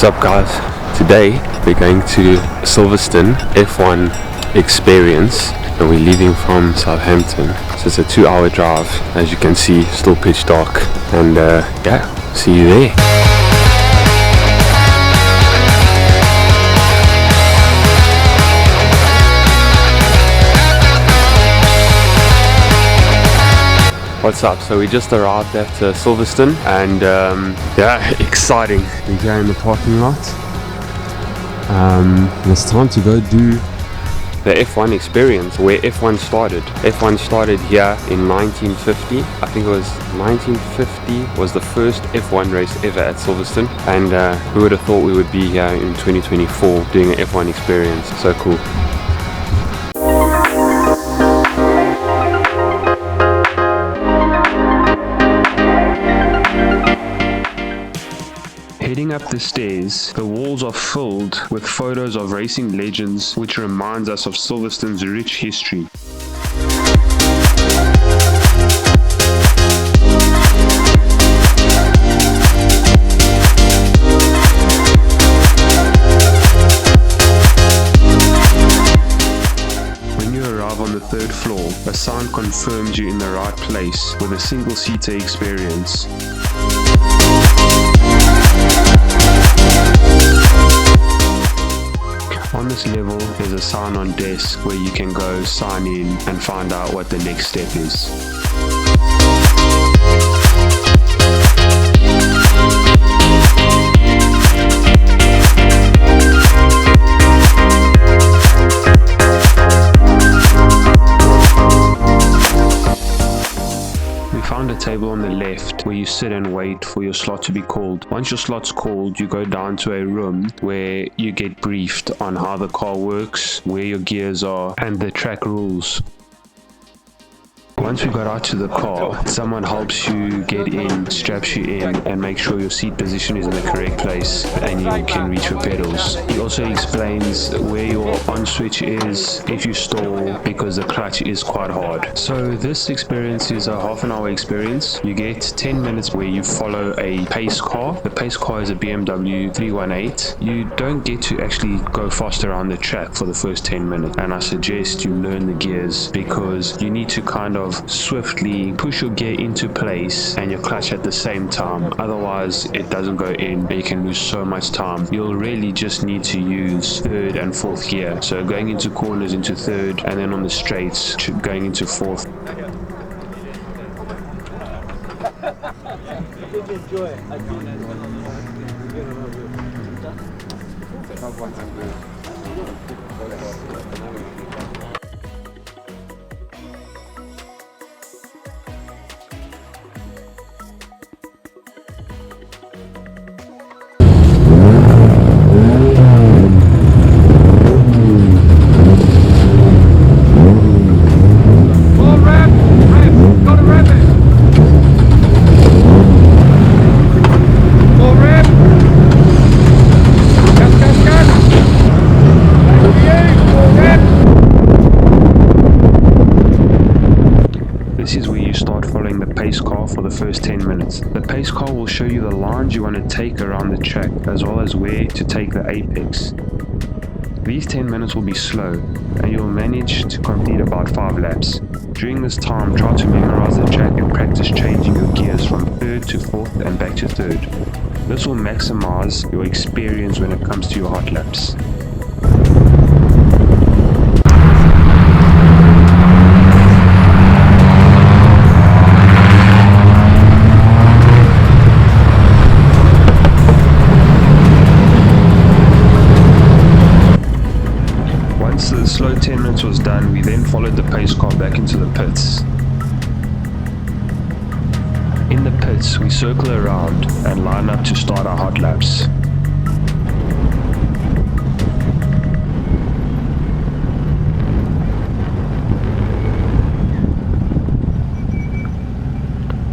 What's up guys? Today we're going to Silverstone F1 experience and we're leaving from Southampton. So it's a 2-hour drive, as you can see, still pitch dark, and yeah, see you there. What's up? So we just arrived at Silverstone and yeah, exciting. We're here in the parking lot. It's time to go do the F1 experience, where F1 started. F1 started here in 1950. I think it was 1950 was the first F1 race ever at Silverstone, and who would have thought we would be here in 2024 doing an F1 experience. So cool. Heading up the stairs, the walls are filled with photos of racing legends, which reminds us of Silverstone's rich history. When you arrive on the 3rd floor, a sign confirms you're in the right place with a single-seater experience. On this level, there's a sign on desk where you can go sign in and find out what the next step is. Found a table on the left where you sit and wait for your slot to be called. Once your slot's called, you go down to a room where you get briefed on how the car works, where your gears are, and the track rules. Once we got out to the car, someone helps you get in, straps you in, and make sure your seat position is in the correct place and you can reach your pedals. He also explains where your on switch is if you stall, because the clutch is quite hard. So this experience is a half-an-hour experience. You get 10 minutes where you follow a pace car. The pace car is a BMW 318. You don't get to actually go fast around the track for the first 10 minutes, and I suggest you learn the gears, because you need to kind of swiftly push your gear into place and your clutch at the same time. Otherwise it doesn't go in and you can lose so much time. You'll really just need to use 3rd and 4th gear. So going into corners into 3rd, and then on the straights going into 4th. This is where you start following the pace car for the first 10 minutes. The pace car will show you the lines you want to take around the track, as well as where to take the apex. These 10 minutes will be slow, and you'll manage to complete about 5 laps. During this time, try to memorize the track and practice changing your gears from 3rd to 4th and back to 3rd. This will maximize your experience when it comes to your hot laps. Once the slow 10 minutes was done, we then followed the pace car back into the pits. In the pits, we circle around and line up to start our hot laps.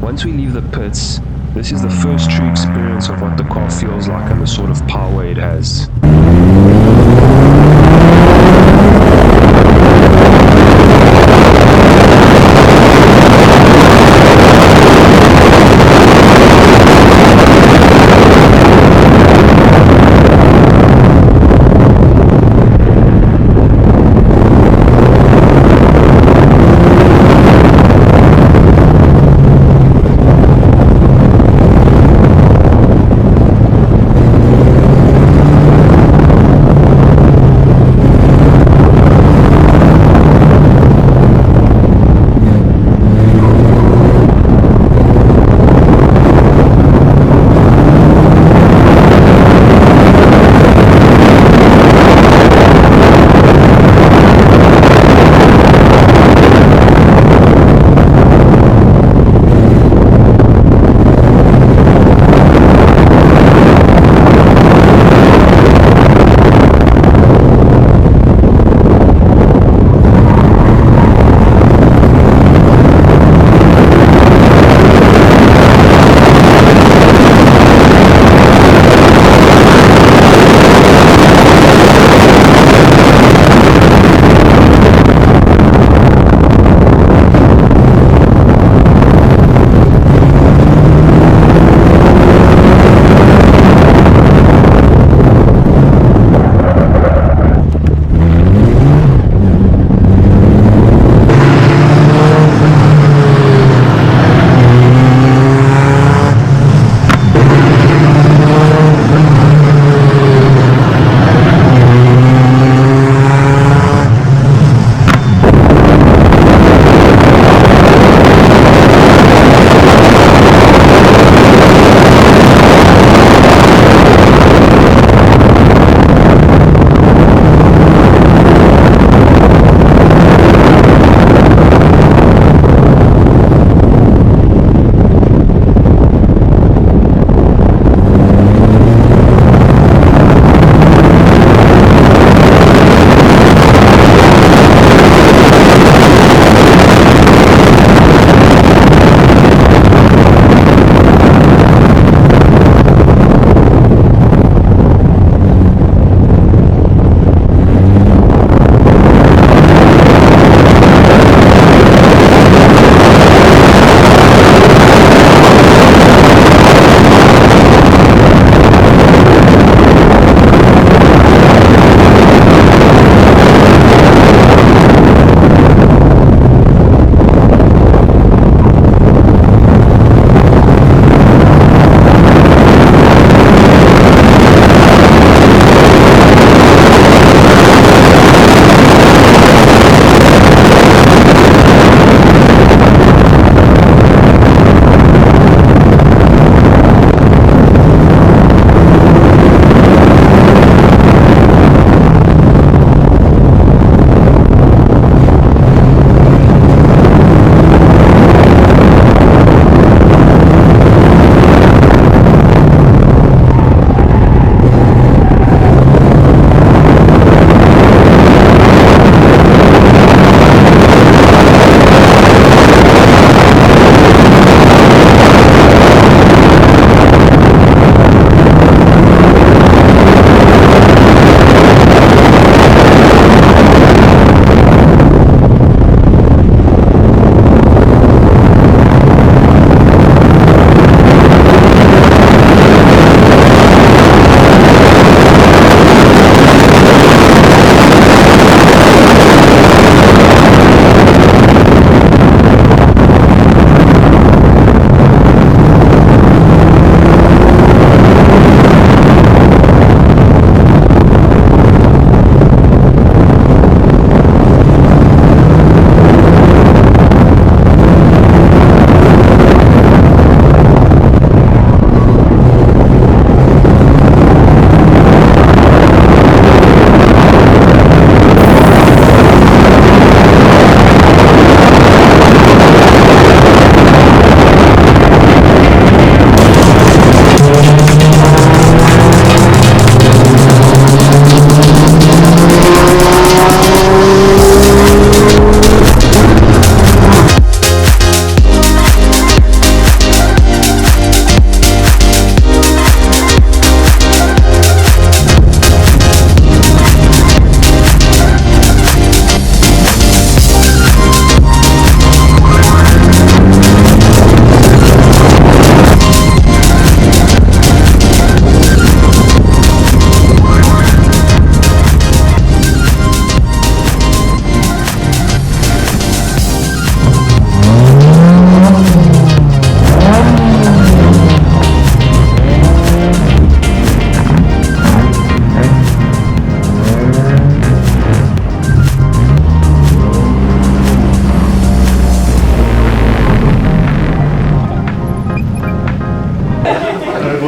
Once we leave the pits, this is the first true experience of what the car feels like and the sort of power it has.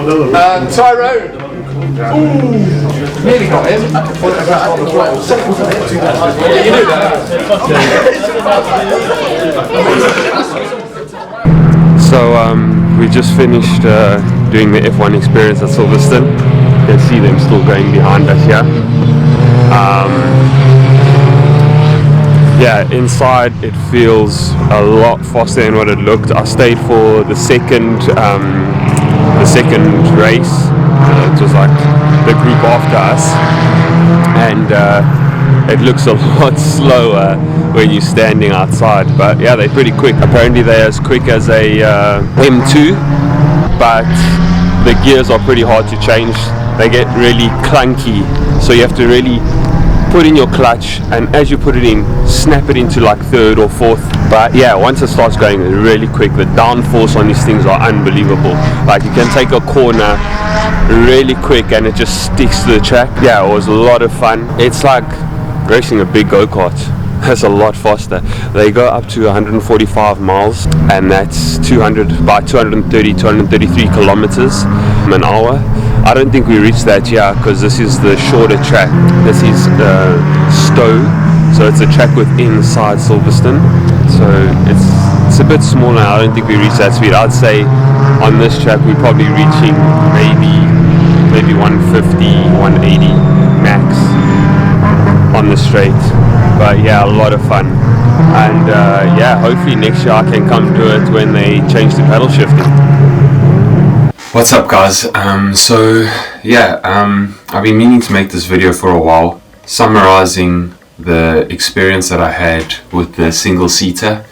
Tyrone. Nearly got him. Yeah, you knew that. So we just finished doing the F1 experience at Silverstone. You can see them still going behind us here. Yeah, inside it feels a lot faster than what it looked. I stayed for the second race. It was like the group after us, and it looks a lot slower when you're standing outside. But yeah, they're pretty quick. Apparently they're as quick as a M2, but the gears are pretty hard to change. They get really clunky, so you have to really put in your clutch, and as you put it in, snap it into like third or fourth. But yeah, once it starts going really quick, the downforce on these things are unbelievable. Like you can take a corner really quick and it just sticks to the track. Yeah, it was a lot of fun. It's like racing a big go-kart. That's a lot faster. They go up to 145 miles, and that's 233 kilometers an hour. I don't think we reached that here because this is the shorter track. This is Stowe, so it's a track within inside Silverstone. So it's a bit smaller. I don't think we reached that speed. I'd say on this track we're probably reaching maybe 150, 180 max on the straight. But yeah, a lot of fun. And yeah, hopefully next year I can come to it when they change to pedal shifting. What's up, guys? I've been meaning to make this video for a while, summarizing the experience that I had with the single-seater,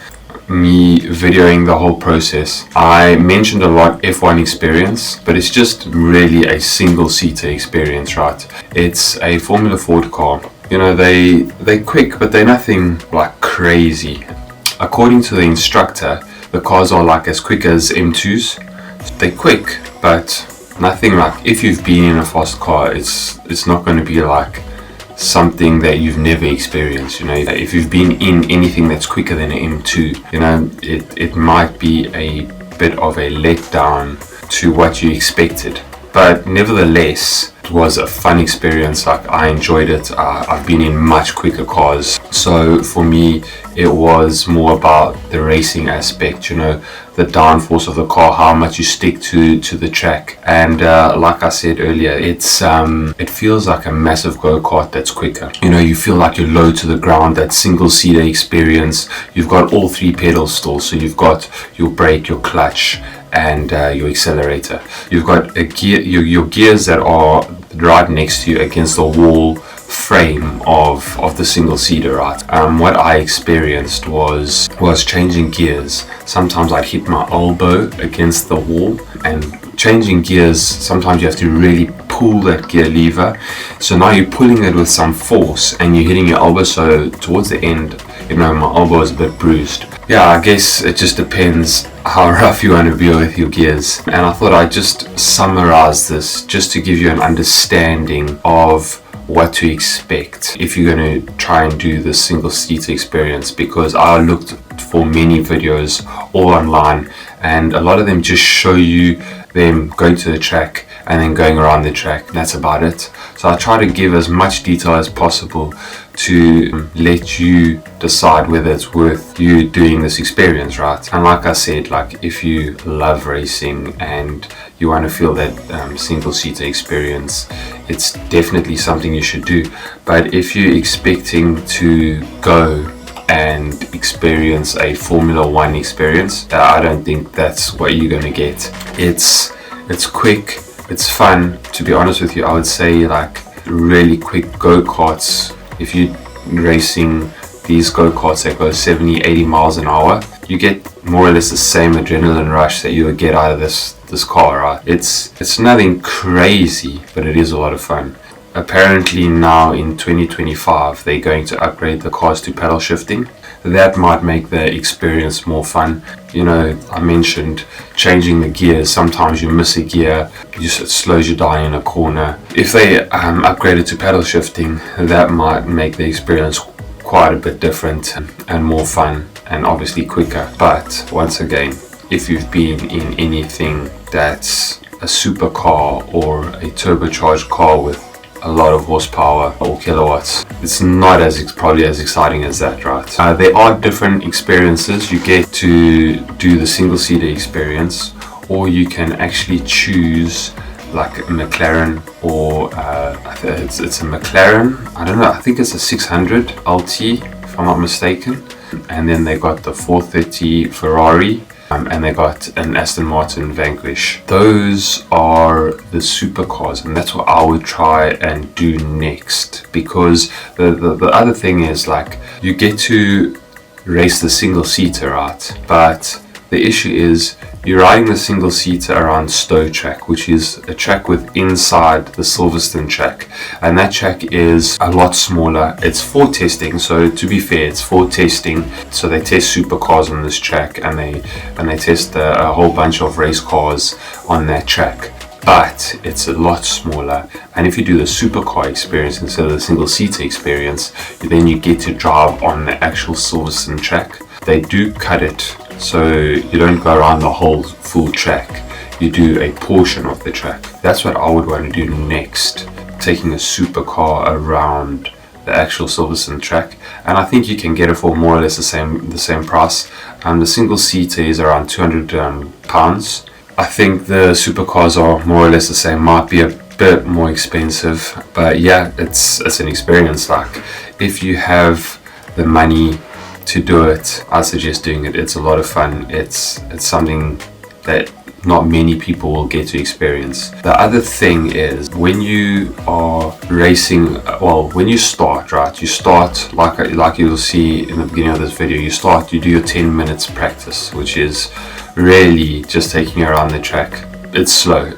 me videoing the whole process. I mentioned a lot F1 experience, but it's just really a single-seater experience, right? It's a Formula Ford car. You know, they're quick, but they're nothing like crazy. According to the instructor, the cars are like as quick as M2s. They're quick, but nothing like, if you've been in a fast car, it's not going to be like something that you've never experienced. You know, if you've been in anything that's quicker than an M2, you know, it might be a bit of a letdown to what you expected. But nevertheless, it was a fun experience. Like, I enjoyed it. I've been in much quicker cars, so for me it was more about the racing aspect, you know, the downforce of the car, how much you stick to the track. And like I said earlier, it feels like a massive go-kart that's quicker. You know, you feel like you're low to the ground. That single-seater experience, you've got all three pedals still, so you've got your brake, your clutch, and your accelerator. You've got a gear, your gears that are right next to you against the wall frame of the single seater, right? What I experienced was changing gears. Sometimes I'd hit my elbow against the wall, and changing gears, sometimes you have to really pull that gear lever. So now you're pulling it with some force and you're hitting your elbow, so towards the end, you know, my elbow is a bit bruised. Yeah, I guess it just depends how rough you want to be with your gears. And I thought I'd just summarize this just to give you an understanding of what to expect if you're going to try and do the single seater experience, because I looked for many videos all online and a lot of them just show you them going to the track and then going around the track. That's about it. So I try to give as much detail as possible to let you decide whether it's worth you doing this experience, right? And like I said, like, if you love racing and you want to feel that single seater experience, it's definitely something you should do. But if you're expecting to go and experience a Formula One experience, I don't think that's what you're going to get. It's quick, it's fun. To be honest with you, I would say like really quick go-karts. If you're racing these go-karts that go 70-80 miles an hour, you get more or less the same adrenaline rush that you would get out of this car, right? It's nothing crazy, but it is a lot of fun. Apparently now in 2025 they're going to upgrade the cars to pedal shifting. That might make the experience more fun. You know, I mentioned changing the gears. Sometimes you miss a gear, it slows you down in a corner. If they upgrade it to pedal shifting, that might make the experience quite a bit different and more fun and obviously quicker. But once again, if you've been in anything that's a supercar or a turbocharged car with a lot of horsepower or kilowatts, it's not probably as exciting as that, right? There are different experiences. You get to do the single-seater experience, or you can actually choose like a McLaren, or it's a McLaren, I don't know, I think it's a 600 LT if I'm not mistaken, and then they got the 430 Ferrari, and they got an Aston Martin Vanquish. Those are the supercars, and that's what I would try and do next, because the other thing is, like, you get to race the single seater, right? But the issue is you're riding the single seater around Stowe track, which is a track with inside the Silverstone track, and that track is a lot smaller. It's for testing, so to be fair, it's for testing. So they test supercars on this track, and they test a whole bunch of race cars on that track. But it's a lot smaller, and if you do the supercar experience instead of the single seater experience, then you get to drive on the actual Silverstone track. They do cut it, so you don't go around the whole full track, you do a portion of the track. That's what I would want to do next, taking a supercar around the actual Silverstone track, and I think you can get it for more or less the same price. The single seater is around £200. I think the supercars are more or less the same, might be a bit more expensive, but yeah, it's an experience. Like, if you have the money to do it, I suggest doing it. It's a lot of fun. It's something that not many people will get to experience. The other thing is, when you are racing, when you start, right, you start like you'll see in the beginning of this video, you do your 10 minutes practice, which is really just taking you around the track. It's slow.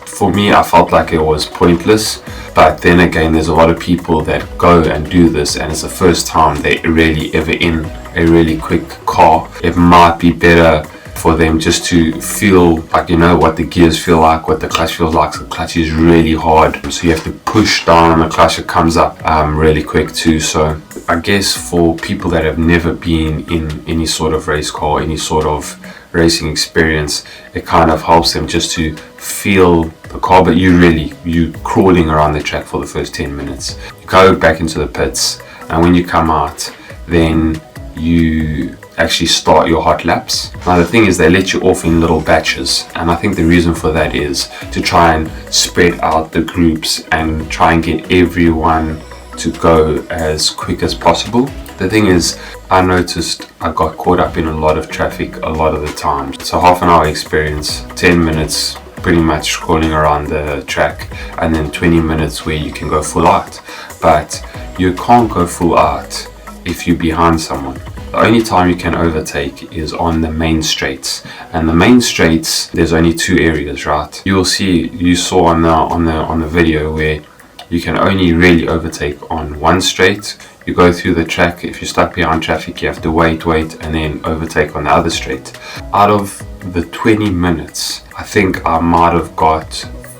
For me, I felt like it was pointless, but then again, there's a lot of people that go and do this, and it's the first time they're really ever in a really quick car. It might be better for them just to feel like, what the gears feel like, what the clutch feels like. So the clutch is really hard, so you have to push down on the clutch. It comes up really quick too. So I guess for people that have never been in any sort of race car, any sort of racing experience, it kind of helps them just to feel the car. But you crawling around the track for the first 10 minutes. You go back into the pits, and when you come out, then you actually start your hot laps. Now the thing is, they let you off in little batches, and I think the reason for that is to try and spread out the groups and try and get everyone to go as quick as possible. The thing is, I noticed I got caught up in a lot of traffic a lot of the time. It's a half an hour experience, 10 minutes pretty much crawling around the track, and then 20 minutes where you can go full out. But you can't go full out if you're behind someone. The only time you can overtake is on the main straights, and the main straights, there's only two areas, right? You saw on the video where you can only really overtake on one straight. You go through the track. If you're stuck behind traffic, you have to wait, and then overtake on the other straight. Out of the 20 minutes, I think I might have got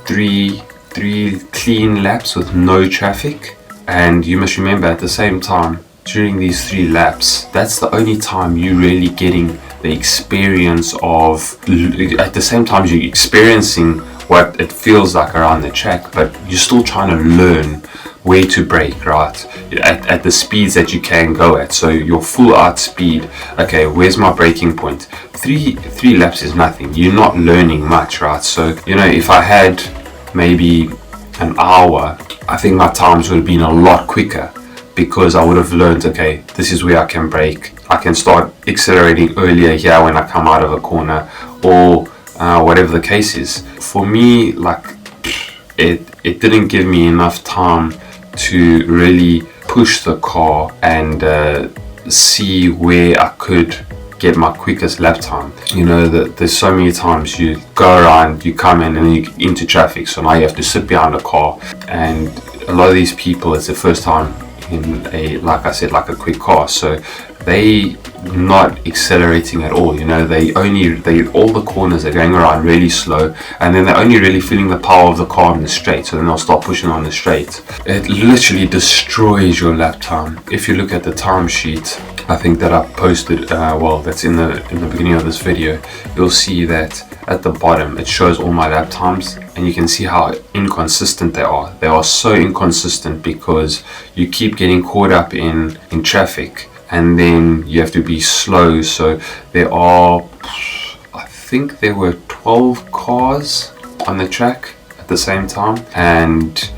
three clean laps with no traffic. And you must remember, at the same time, during these 3 laps, that's the only time you're really getting the experience of, at the same time you're experiencing what it feels like around the track, but you're still trying to learn where to brake, right, at the speeds that you can go at. So your full out speed, okay, where's my braking point? Three laps is nothing. You're not learning much, right? So if I had maybe an hour, I think my times would have been a lot quicker, because I would have learned, okay, this is where I can brake. I can start accelerating earlier here when I come out of a corner, or whatever the case is. For me, like, it didn't give me enough time to really push the car and see where I could get my quickest lap time. That there's so many times you go around, you come in, and then you get into traffic, so now you have to sit behind a car, and a lot of these people, it's the first time in like I said, like a quick car, so they not accelerating at all. They all the corners are going around really slow, and then they're only really feeling the power of the car on the straight, so then they'll start pushing on the straight. It literally destroys your lap time. If you look at the timesheet, I think that I posted, that's in the beginning of this video. You'll see that at the bottom it shows all my lap times, and you can see how inconsistent they are. They are so inconsistent because you keep getting caught up in traffic, and then you have to be slow. So there are, I think there were 12 cars on the track at the same time, and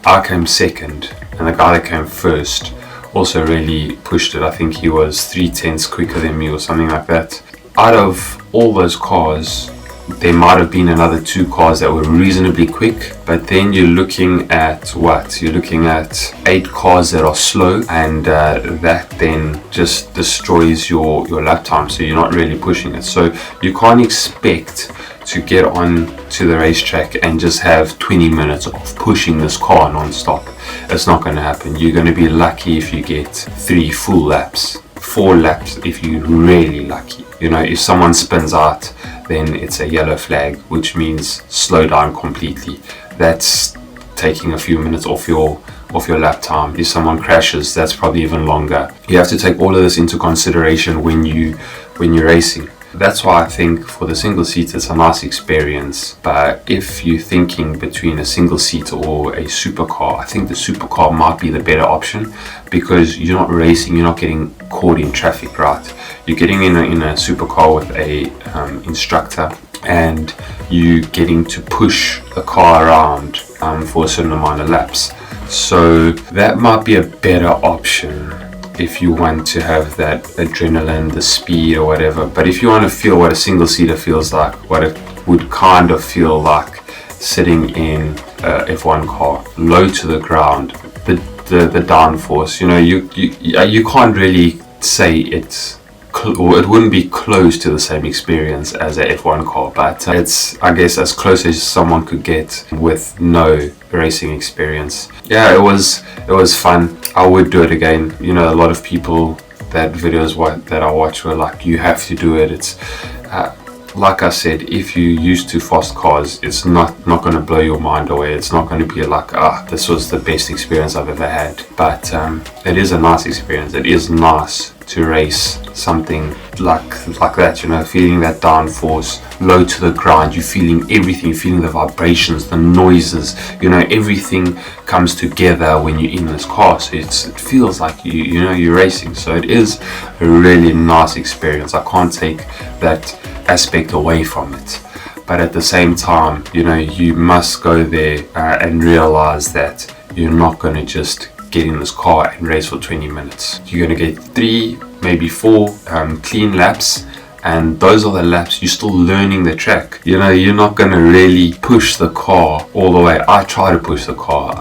I came second, and the guy that came first also really pushed it. I think he was 3/10 quicker than me or something like that. Out of all those cars, there might have been another 2 cars that were reasonably quick, but then you're looking at what? You're looking at 8 cars that are slow, and that then just destroys your lap time, so you're not really pushing it. So you can't expect to get on to the racetrack and just have 20 minutes of pushing this car non-stop. It's not going to happen. You're going to be lucky if you get 3 full laps, 4 laps if you're really lucky. You know, if someone spins out, then it's a yellow flag, which means slow down completely. That's taking a few minutes off your lap time. If someone crashes, that's probably even longer. You have to take all of this into consideration when you're racing. That's why I think for the single seat it's a nice experience, but if you're thinking between a single seat or a supercar, I think the supercar might be the better option, because you're not racing, you're not getting caught in traffic, right? You're getting in a supercar with a instructor, and you getting to push the car around for a certain amount of laps. So that might be a better option if you want to have that adrenaline, the speed or whatever. But if you want to feel what a single seater feels like, what it would kind of feel like sitting in a F1 car, low to the ground, the downforce, you know, you can't really say it wouldn't be close to the same experience as a F1 car, but it's, I guess, as close as someone could get with no racing experience. Yeah, it was fun. I would do it again. You know, a lot of people that I watch were like, you have to do it. It's like I said, if you're used to fast cars, it's not going to blow your mind away. It's not going to be like, this was the best experience I've ever had. But it is a nice experience. It is nice to race something like that, you know, feeling that downforce, low to the ground. You're feeling everything, feeling the vibrations, the noises, you know, everything comes together when you're in this car. So it feels like you're racing. So it is a really nice experience. I can't take that aspect away from it, but at the same time, you know, you must go there and realize that you're not going to just get in this car and race for 20 minutes. You're going to get 3, maybe 4 clean laps, and those are the laps you're still learning the track. You know, you're not going to really push the car all the way. I try to push the car.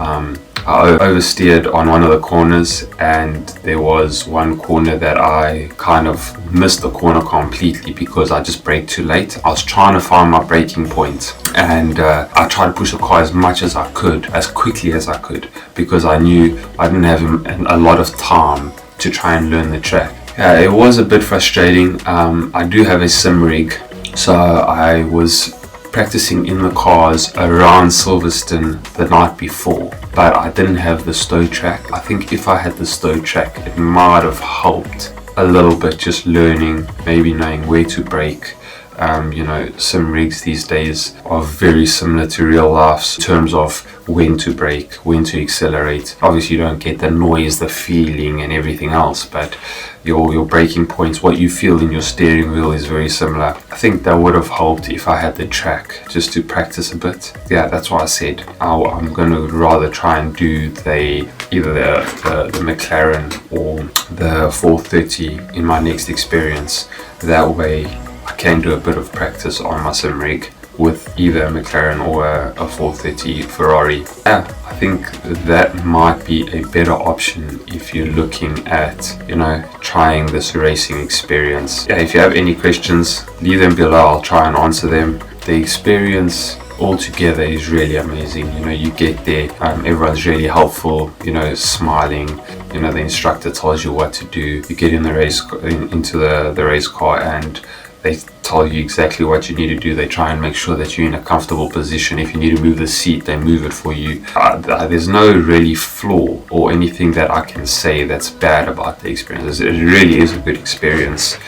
I oversteered on one of the corners, and there was one corner that I kind of missed the corner completely because I just braked too late. I was trying to find my braking point, and I tried to push the car as much as I could, as quickly as I could, because I knew I didn't have a lot of time to try and learn the track. Yeah, it was a bit frustrating. I do have a sim rig, so I was practicing in the cars around Silverstone the night before, but I didn't have the Stowe track. I think if I had the Stowe track, it might have helped a little bit, just learning, maybe knowing where to brake. You know, sim rigs these days are very similar to real life in terms of when to brake, when to accelerate. Obviously you don't get the noise, the feeling and everything else, but your braking points, what you feel in your steering wheel is very similar. I think that would have helped if I had the track just to practice a bit. Yeah, that's why I said I'm going to rather try and do either the McLaren or the 430 in my next experience. That way I can do a bit of practice on my sim rig with either a McLaren or a 430 Ferrari. Yeah, I think that might be a better option if you're looking at, you know, trying this racing experience. Yeah, if you have any questions, leave them below. I'll try and answer them. The experience altogether is really amazing. You know, you get there, everyone's really helpful, you know, smiling. You know, the instructor tells you what to do. You get in the race into the race car, and They tell you exactly what you need to do. They try and make sure that you're in a comfortable position. If you need to move the seat, they move it for you. There's no really flaw or anything that I can say that's bad about the experience. It really is a good experience.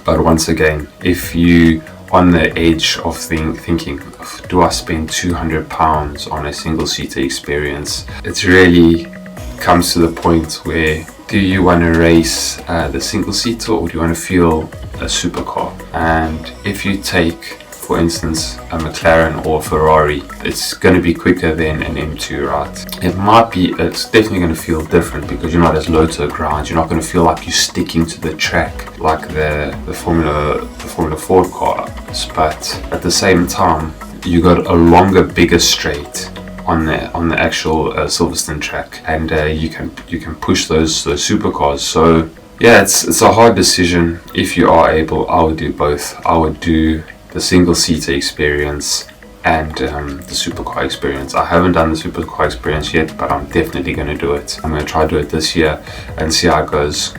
But once again, if you on the edge of thinking, do I spend £200 on a single-seater experience? It really comes to the point where, do you want to race the single-seater, or do you want to feel a supercar? And if you take, for instance, a McLaren or a Ferrari, it's going to be quicker than an M2, right? It's definitely going to feel different because you're not as low to the ground. You're not going to feel like you're sticking to the track like the Formula Ford cars. But at the same time, you got a longer, bigger straight on the actual Silverstone track, and you can push those supercars. So yeah, it's a hard decision. If you are able, I would do both. I would do the single-seater experience and the supercar experience. I haven't done the supercar experience yet, but I'm definitely going to do it. I'm going to try to do it this year and see how it goes.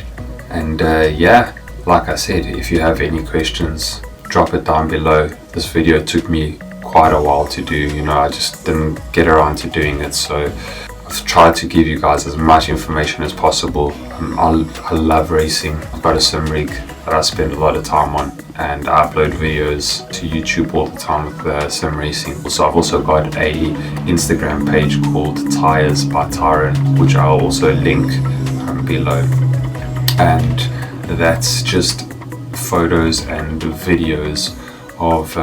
And yeah, like I said, if you have any questions, drop it down below. This video took me quite a while to do, I just didn't get around to doing it, so I've tried to give you guys as much information as possible. I love racing. I've got a sim rig that I spend a lot of time on, and I upload videos to YouTube all the time with sim racing. Also, I've also got a Instagram page called Tires by Tyron, which I'll also link below, and that's just photos and videos of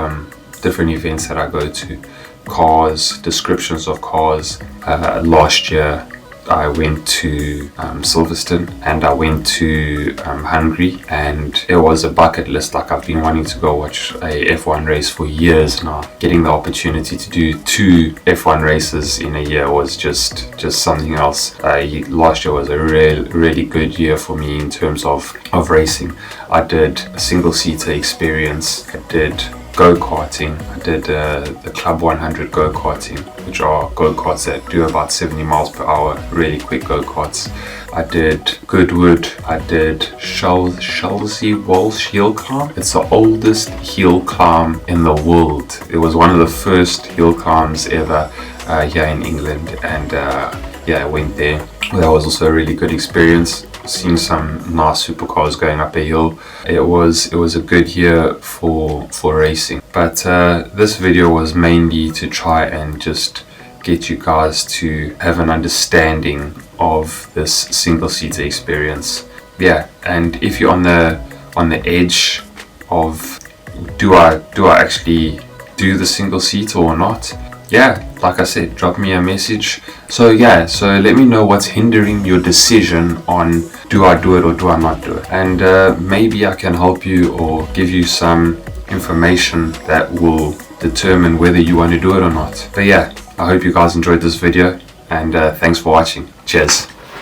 different events that I go to, cars, descriptions of cars. Last year I went to Silverstone, and I went to Hungary, and it was a bucket list. Like, I've been wanting to go watch a F1 race for years now. Getting the opportunity to do 2 F1 races in a year was just something else. Last year was a really good year for me in terms of racing. I did a single-seater experience. I did go-karting. I did the Club 100 go-karting, which are go-karts that do about 70 miles per hour, really quick go-karts. I did Goodwood. I did Chelsea Walsh hill climb. It's the oldest hill climb in the world. It was one of the first hill climbs ever here in England, and yeah, I went there. That was also a really good experience. Seen some nice supercars going up a hill. It was a good year for racing, but this video was mainly to try and just get you guys to have an understanding of this single-seater experience. Yeah, and if you're on the edge of do I actually do the single-seater or not, yeah, like I said, drop me a message. So yeah, so let me know what's hindering your decision on do I do it or do I not do it, and maybe I can help you or give you some information that will determine whether you want to do it or not. But yeah, I hope you guys enjoyed this video, and thanks for watching. Cheers.